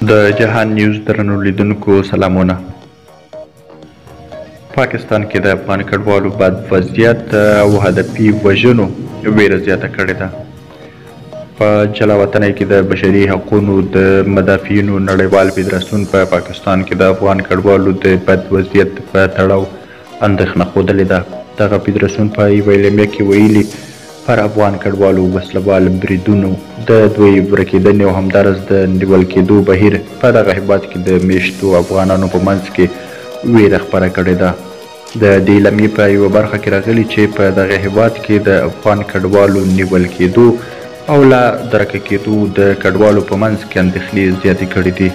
د جهان نیوز درنو لیدونکو سلامونه. پاکستان کې د افغان کډوالو بد وضعیت او هدفي وژنو ویره زیاته کړې ده. په جلا وطنۍ کې د بشري حقوقو د مدافعینو نړیوال فدراسیون په پاکستان کې د افغان کډوالو د بد وضعیت په تړاو اندېښنه ښودلې ده. دغه فدراسیون په یوه اعلامیه کې ویلي پر افغان کډوالو وسلوال بریدونو د دوی ورکېدنې او همدارس د نیول کېدو بهیر په دغه هېواد کې د میشتو افغانانو په منځ کې ویره خپره کړې ده. د دې اعلامیې په یوه برخه کې راغلي چې په دغه هېواد کې د افغان کډوالو نیول کېدو او لا درکه کېدو د کډوالو په منځ کې اندېښنې زیاتې کړې دي.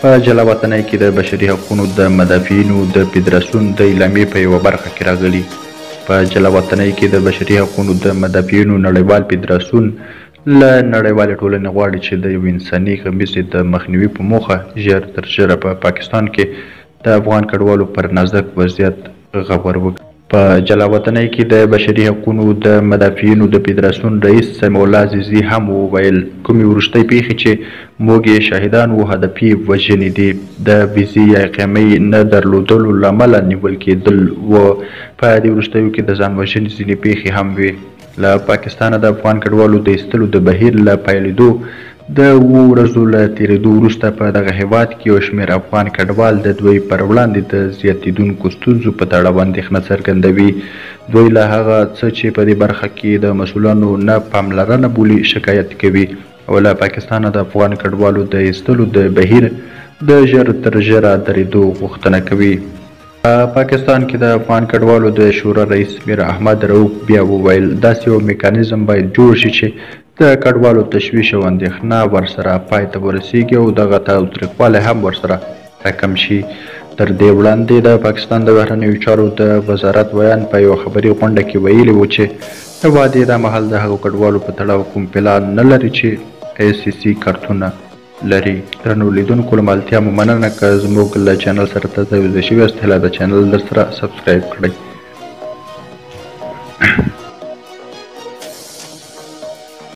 په جلا وطنۍ کې د بشري حقوقو د مدافعینو د فدراسیون د اعلامیې په یوه برخه کې راغلي. په جلا وطنۍ کې د بشري حقوقو د مدافعینو نړیوال فدراسیون له نړیوالې ټولنې غواړي چې د یو انساني غمیزې د مخنیوي په موخه ژر تر ژره په پاکستان کې د افغان کډوالو پر نازک وضعیت غور وکړي. په جلا وطنۍ کې د بشري حقوقو د مدافعینو د فدراسیون رئیس سمیع الله عزیزي هم وویل کومې وروستۍ پیښې چې موږ یې شاهدان وو هدفي وژنې دي. د ویزې یا اقامې نه درلودلو له امله نیول کېدل و. په دې وروستیو کې د ځان وژنې ځینې پیښې هم وې. له پاکستانه د افغان کډوالو د ایستلو د بهیر له پیلېدو د 7 ورځو له تېرېدو وروسته په دغه هېواد کې یو شمېر افغان کډوال د دوی پر وړاندې د زیاتېدونکو ستونزو په تړاو اندېښنه څرګندوي. دوی له هغه څه چې په دې برخه کې د مسؤلانو نه پاملرنه بولي شکایت کوي او له پاکستانه د افغان کډوالو د ایستلو د بهیر د ژر تر ژره درېدو غوښتنه کوي. په پاکستان کې د افغان کډوالو د شورا رئیس میر احمد رؤف بیا وویل داسې یو میکانیزم باید جوړ شي چې د کډوالو تشویش او اندېښنه ورسره پای ته ورسیږي او دغه تاوتریخوالی هم ورسره راکم شي. تر دې وړاندې د پاکستان د بهرنیو چارو د وزارت ویان په یوه خبري غونډه کې ویلي و چې هېواد یې دا مهال د هغو کډوالو په تړاو کوم پلان نه لري چې ICC کارتونه لري. درنو لیدونکو له ملتیا مو مننه که زموږ له چینل سره تازه ویده شوي یاست هیله ده چینل در سره سبسکرایب کړئ.